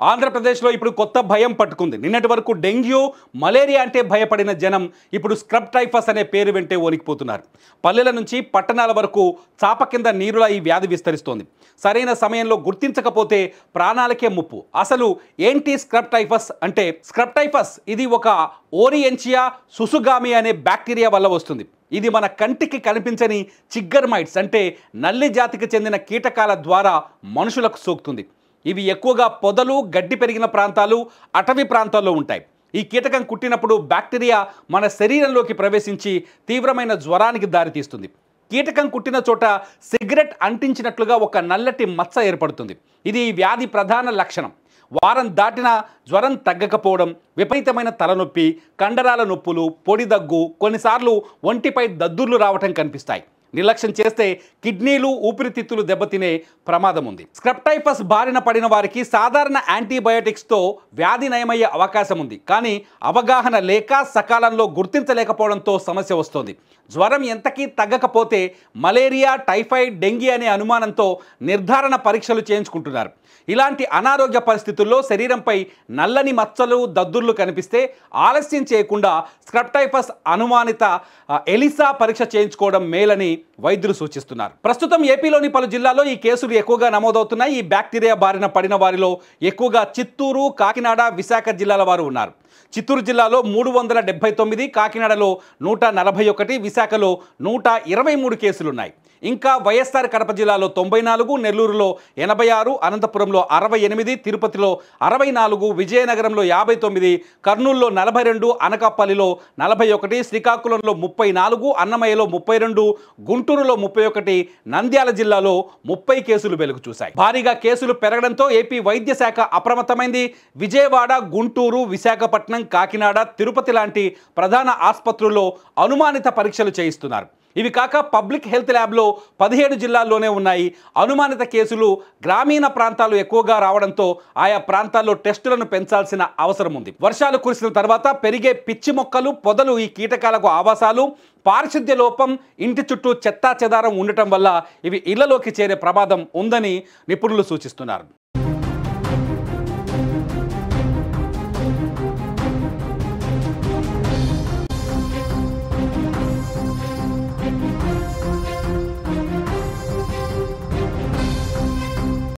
ఆంధ్రప్రదేశ్లో ఇప్పుడు కొత్త భయం పట్టుకుంది. నిన్నటి వరకు డెంగ్యూ, మలేరియా అంటే భయపడిన జనం ఇప్పుడు స్క్రబ్ టైఫస్ అనే పేరు వెంటే వణికిపోతున్నారు. పల్లెల నుంచి పట్టణాల వరకు చాప కింద నీరులా ఈ వ్యాధి విస్తరిస్తోంది. సరైన సమయంలో గుర్తించకపోతే ప్రాణాలకే ముప్పు. అసలు ఏంటి స్క్రబ్ టైఫస్ అంటే? స్క్రబ్ టైఫస్ ఇది ఒక ఓరియంచియా సుసుగామి అనే బ్యాక్టీరియా వల్ల వస్తుంది. ఇది మన కంటికి కనిపించని చిగ్గర్మైట్స్ అంటే నల్లి జాతికి చెందిన కీటకాల ద్వారా మనుషులకు సోకుతుంది. ఇవి ఎక్కువగా పొదలు, గడ్డి పెరిగిన ప్రాంతాలు, అటవీ ప్రాంతాల్లో ఉంటాయి. ఈ కీటకం కుట్టినప్పుడు బ్యాక్టీరియా మన శరీరంలోకి ప్రవేశించి తీవ్రమైన జ్వరానికి దారితీస్తుంది. కీటకం కుట్టిన చోట సిగరెట్ అంటించినట్లుగా ఒక నల్లటి మచ్చ ఏర్పడుతుంది. ఇది ఈ వ్యాధి ప్రధాన లక్షణం. వారం దాటినా జ్వరం తగ్గకపోవడం, విపరీతమైన తలనొప్పి, కండరాల నొప్పులు, పొడి దగ్గు, కొన్నిసార్లు ఒంటిపై దద్దుర్లు రావటం కనిపిస్తాయి. నిర్లక్ష్యం చేస్తే కిడ్నీలు, ఊపిరితిత్తులు దెబ్బతినే ప్రమాదం ఉంది. స్క్రబ్ టైఫస్ బారిన పడిన వారికి సాధారణ యాంటీబయాటిక్స్తో వ్యాధి నయమయ్యే అవకాశం ఉంది. కానీ అవగాహన లేక సకాలంలో గుర్తించలేకపోవడంతో సమస్య వస్తోంది. జ్వరం ఎంతకీ తగ్గకపోతే మలేరియా, టైఫాయిడ్, డెంగీ అనే అనుమానంతో నిర్ధారణ పరీక్షలు చేయించుకుంటున్నారు. ఇలాంటి అనారోగ్య పరిస్థితుల్లో శరీరంపై నల్లని మచ్చలు, దద్దుర్లు కనిపిస్తే ఆలస్యం చేయకుండా స్క్రబ్ టైఫస్ అనుమానిత ఎలిసా పరీక్ష చేయించుకోవడం మేలని వైద్యులు సూచిస్తున్నారు. ప్రస్తుతం ఏపీలోని పలు జిల్లాల్లో ఈ కేసులు ఎక్కువగా నమోదవుతున్నాయి. ఈ బ్యాక్టీరియా బారిన పడిన వారిలో ఎక్కువగా చిత్తూరు, కాకినాడ, విశాఖ జిల్లాల వారు ఉన్నారు. చిత్తూరు జిల్లాలో 379, కాకినాడలో 141, విశాఖలో 123 కేసులున్నాయి. ఇంకా వైఎస్ఆర్ కడప జిల్లాలో 94, నెల్లూరులో 86, అనంతపురంలో 68, తిరుపతిలో 64, విజయనగరంలో 59, కర్నూలులో 42, అనకాపల్లిలో 41, శ్రీకాకుళంలో 34, అన్నమయ్యలో 32, గుంటూరులో 31, నంద్యాల జిల్లాలో 30 కేసులు వెలుగు చూశాయి. భారీగా కేసులు పెరగడంతో ఏపీ వైద్య శాఖ అప్రమత్తమైంది. విజయవాడ, గుంటూరు, విశాఖపట్నం, కాకినాడ, తిరుపతి లాంటి ప్రధాన ఆసుపత్రుల్లో అనుమానిత పరీక్షలు చేయిస్తున్నారు. ఇవి కాక పబ్లిక్ హెల్త్ ల్యాబ్లో 17 జిల్లాల్లోనే ఉన్నాయి. అనుమానిత కేసులు గ్రామీణ ప్రాంతాలు ఎక్కువగా రావడంతో ఆయా ప్రాంతాల్లో టెస్టులను పెంచాల్సిన అవసరం ఉంది. వర్షాలు కురిసిన తర్వాత పెరిగే పిచ్చి మొక్కలు, పొదలు ఈ కీటకాలకు ఆవాసాలు. పారిశుద్ధ్య లోపం, ఇంటి చుట్టూ చెత్తా చెదారం ఉండటం వల్ల ఇవి ఇళ్లలోకి చేరే ప్రమాదం ఉందని నిపుణులు సూచిస్తున్నారు.